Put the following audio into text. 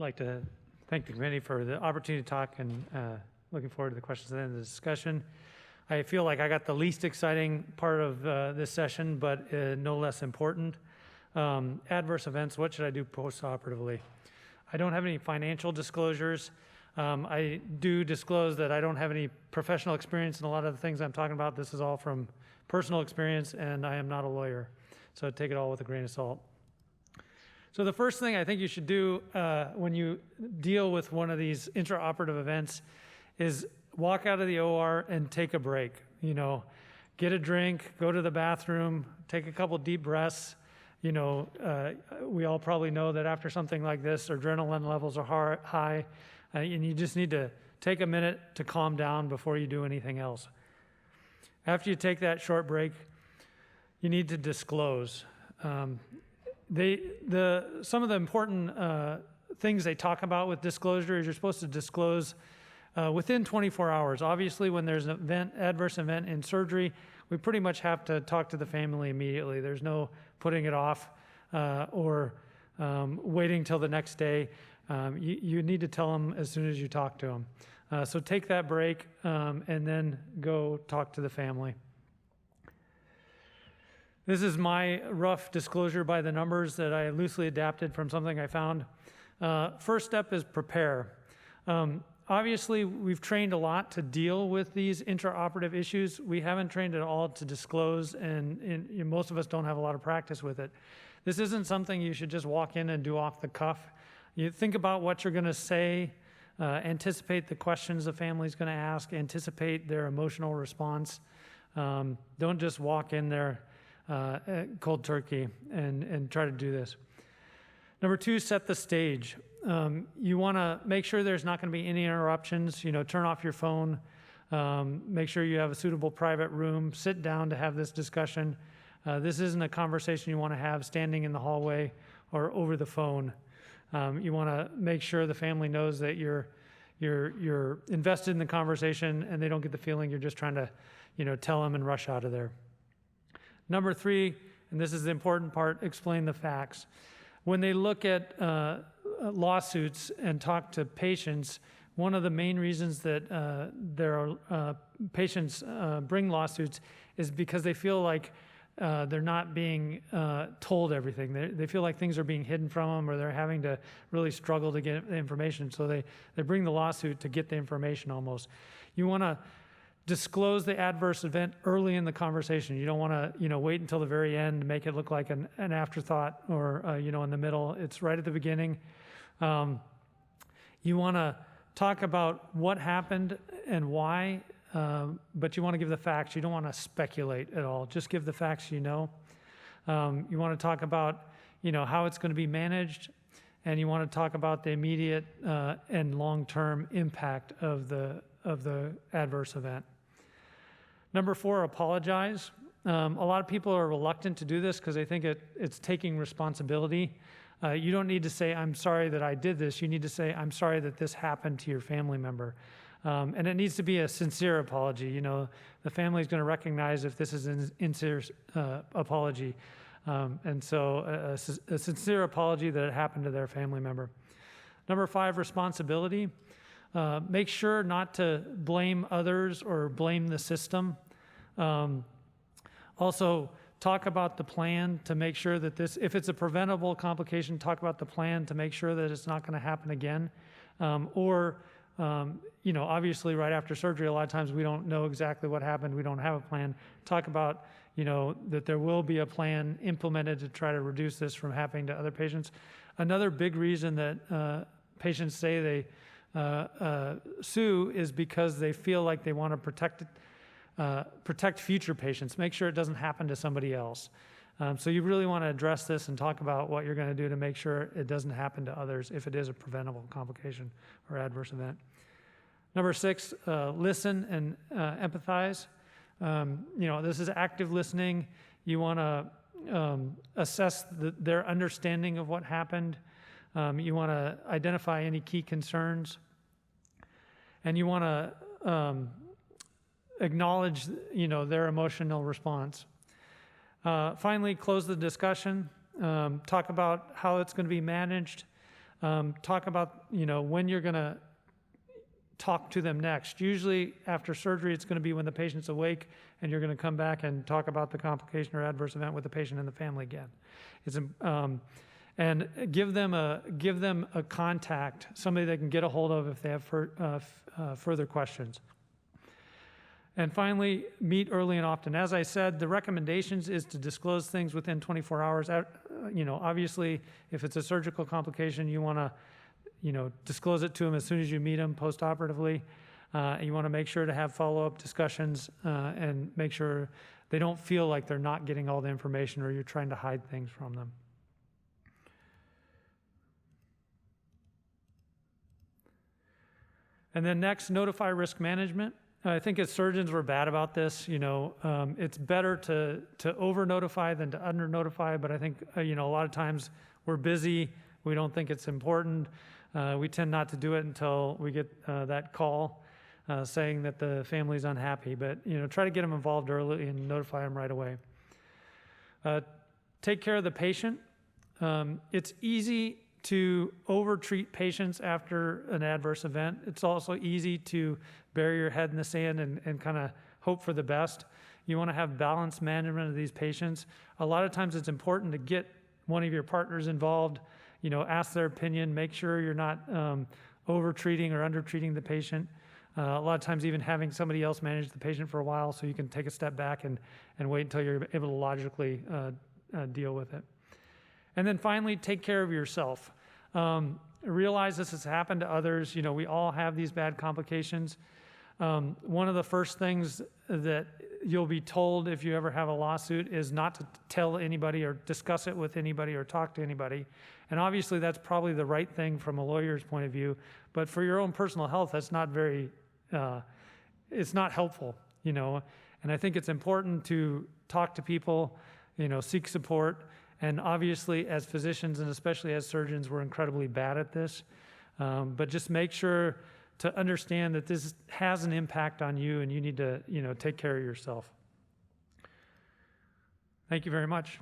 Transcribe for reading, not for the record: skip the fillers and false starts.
like to thank the committee for the opportunity to talk, and looking forward to the questions at the end of the discussion. I feel like I got the least exciting part of this session, but no less important. Adverse events, what should I do post-operatively? I don't have any financial disclosures. I do disclose that I don't have any professional experience in a lot of the things I'm talking about. This is all from personal experience, and I am not a lawyer. So take it all with a grain of salt. So the first thing I think you should do when you deal with one of these intraoperative events is walk out of the OR and take a break. You know, get a drink, go to the bathroom, take a couple deep breaths. You know, we all probably know that after something like this, adrenaline levels are high, and you just need to take a minute to calm down before you do anything else. After you take that short break, you need to disclose. Some of the important things they talk about with disclosure is you're supposed to disclose within 24 hours. Obviously, when there's an adverse event in surgery, we pretty much have to talk to the family immediately. There's no putting it off or waiting till the next day. You need to tell them as soon as you talk to them. So take that break and then go talk to the family. This is my rough disclosure by the numbers that I loosely adapted from something I found. First step is prepare. Obviously, we've trained a lot to deal with these intraoperative issues. We haven't trained at all to disclose, and most of us don't have a lot of practice with it. This isn't something you should just walk in and do off the cuff. You think about what you're going to say, anticipate the questions the family's going to ask, anticipate their emotional response. Don't just walk in there cold turkey and try to do this. Number two, set the stage. You want to make sure there's not going to be any interruptions. You know, turn off your phone. Make sure you have a suitable private room. Sit down to have this discussion. This isn't a conversation you want to have standing in the hallway or over the phone. You want to make sure the family knows that you're invested in the conversation, and they don't get the feeling you're just trying to, tell them and rush out of there. Number three, and this is the important part, explain the facts. When they look at lawsuits and talk to patients, one of the main reasons that there are patients bring lawsuits is because they feel like they're not being told everything. They feel like things are being hidden from them, or they're having to really struggle to get the information. So they bring the lawsuit to get the information almost. You want to disclose the adverse event early in the conversation. You don't want to, wait until the very end to make it look like an afterthought or, in the middle. It's right at the beginning. You want to talk about what happened and why, but you want to give the facts. You don't want to speculate at all. Just give the facts you know. You want to talk about, how it's going to be managed, and you want to talk about the immediate and long-term impact of the adverse event. Number four, apologize. A lot of people are reluctant to do this because they think it's taking responsibility. You don't need to say, I'm sorry that I did this. You need to say, I'm sorry that this happened to your family member. And it needs to be a sincere apology. The family is going to recognize if this is an insincere apology. And so a sincere apology that it happened to their family member. Number five, responsibility. Make sure not to blame others or blame the system. Also, talk about the plan to make sure that if it's a preventable complication, talk about the plan to make sure that it's not going to happen again. Obviously right after surgery, a lot of times we don't know exactly what happened. We don't have a plan. Talk about, that there will be a plan implemented to try to reduce this from happening to other patients. Another big reason that patients say they sue is because they feel like they want to protect future patients, make sure it doesn't happen to somebody else. So you really want to address this and talk about what you're going to do to make sure it doesn't happen to others if it is a preventable complication or adverse event. Number six, listen and empathize. This is active listening. You want to assess their understanding of what happened. You want to identify any key concerns, and you want to acknowledge, their emotional response. Finally, close the discussion. Talk about how it's going to be managed. Talk about, when you're going to talk to them next. Usually after surgery, it's going to be when the patient's awake and you're going to come back and talk about the complication or adverse event with the patient and the family again. And give them a contact, somebody they can get a hold of if they have further questions. And finally, meet early and often. As I said, the recommendations is to disclose things within 24 hours. Obviously, if it's a surgical complication, you want to, disclose it to them as soon as you meet them postoperatively. You want to make sure to have follow-up discussions and make sure they don't feel like they're not getting all the information or you're trying to hide things from them. And then next, notify risk management. I think as surgeons, we're bad about this. It's better to over-notify than to under-notify, but I think, a lot of times we're busy, we don't think it's important. We tend not to do it until we get that call saying that the family's unhappy, but, try to get them involved early and notify them right away. Take care of the patient. It's easy to over-treat patients after an adverse event. It's also easy to bury your head in the sand and kind of hope for the best. You want to have balanced management of these patients. A lot of times it's important to get one of your partners involved, ask their opinion, make sure you're not over-treating or under-treating the patient. A lot of times even having somebody else manage the patient for a while so you can take a step back and wait until you're able to logically deal with it. And then finally, take care of yourself. Realize this has happened to others. We all have these bad complications. One of the first things that you'll be told if you ever have a lawsuit is not to tell anybody or discuss it with anybody or talk to anybody. And obviously that's probably the right thing from a lawyer's point of view, but for your own personal health, that's not it's not helpful, And I think it's important to talk to people, seek support. And obviously, as physicians and especially as surgeons, we're incredibly bad at this. But just make sure to understand that this has an impact on you and you need to, take care of yourself. Thank you very much.